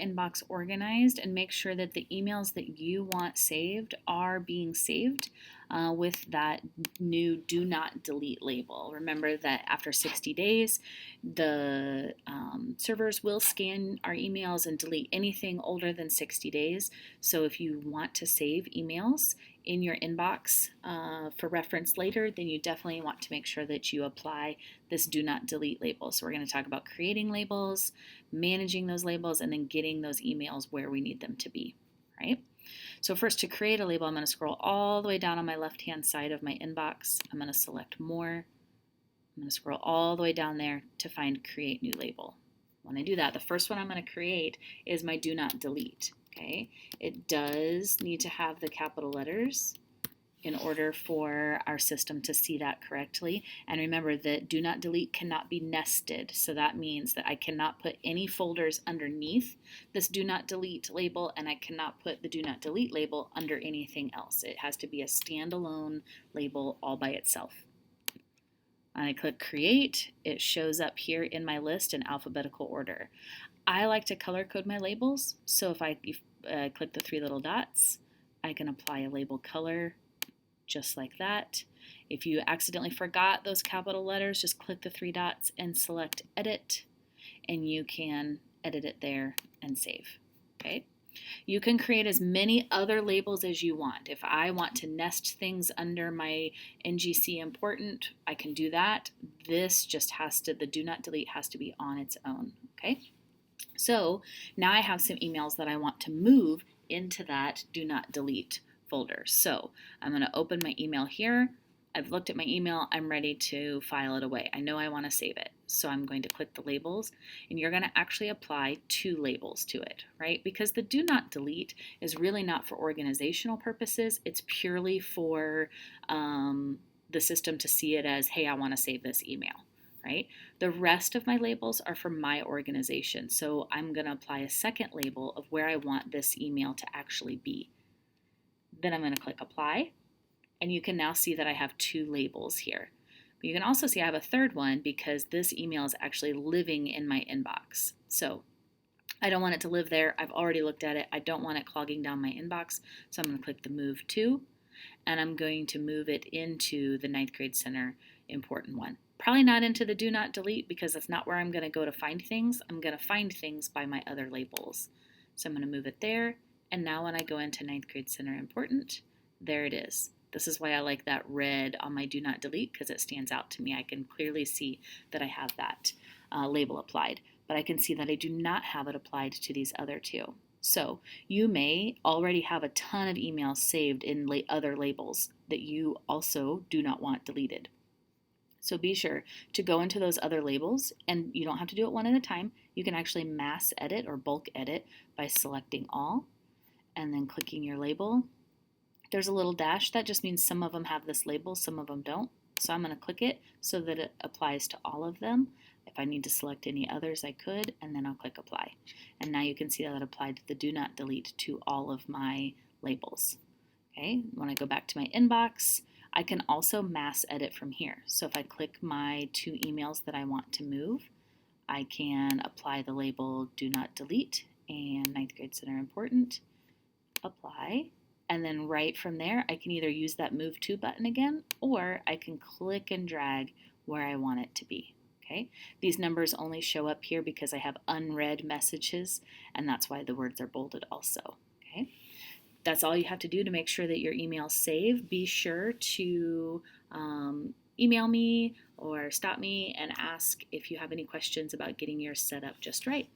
inbox organized and make sure that the emails that you want saved are being saved with that new do not delete label. Remember that after 60 days, the servers will scan our emails and delete anything older than 60 days. So if you want to save emails in your inbox for reference later, then you definitely want to make sure that you apply this do not delete label. So we're going to talk about creating labels, managing those labels, and then getting those emails where we need them to be, right? So first, to create a label, I'm going to scroll all the way down on my left-hand side of my inbox. I'm going to select more. I'm going to scroll all the way down there to find create new label. When I do that, the first one I'm going to create is my do not delete. Okay, it does need to have the capital letters in order for our system to see that correctly. And remember that do not delete cannot be nested. So that means that I cannot put any folders underneath this do not delete label, and I cannot put the do not delete label under anything else. It has to be a standalone label all by itself. When I click create, it shows up here in my list in alphabetical order. I like to color code my labels. So if I click the three little dots, I can apply a label color just like that. If you accidentally forgot those capital letters, just click the three dots and select edit, and you can edit it there and save. Okay. You can create as many other labels as you want. If I want to nest things under my NGC important, I can do that. This just has to, the do not delete has to be on its own. Okay. So now I have some emails that I want to move into that do not delete folder. So I'm going to open my email here. I've looked at my email. I'm ready to file it away. I know I want to save it. So I'm going to click the labels, and you're going to actually apply 2 labels to it, right? Because the do not delete is really not for organizational purposes. It's purely for the system to see it as, hey, I want to save this email, right? The rest of my labels are for my organization. So I'm going to apply a second label of where I want this email to actually be. Then I'm going to click apply, and you can now see that I have 2 labels here. But you can also see I have a third one because this email is actually living in my inbox. So I don't want it to live there. I've already looked at it. I don't want it clogging down my inbox. So I'm going to click the move to, and I'm going to move it into the ninth grade center important one. Probably not into the do not delete because that's not where I'm going to go to find things. I'm going to find things by my other labels. So I'm going to move it there. And now when I go into ninth grade center important, there it is. This is why I like that red on my do not delete, because it stands out to me. I can clearly see that I have that label applied, but I can see that I do not have it applied to these other 2. So you may already have a ton of emails saved in other labels that you also do not want deleted. So be sure to go into those other labels, and you don't have to do it one at a time. You can actually mass edit or bulk edit by selecting all and then clicking your label. There's a little dash. That just means some of them have this label, some of them don't. So I'm going to click it so that it applies to all of them. If I need to select any others, I could, and then I'll click apply. And now you can see that it applied the do not delete to all of my labels. Okay, when I go back to my inbox, I can also mass edit from here. So if I click my 2 emails that I want to move, I can apply the label do not delete and ninth grade center important, apply. And then right from there, I can either use that move to button again, or I can click and drag where I want it to be. Okay, these numbers only show up here because I have unread messages, and that's why the words are bolded also. Okay, that's all you have to do to make sure that your emails save. Be sure to email me or stop me and ask if you have any questions about getting yours set up just right.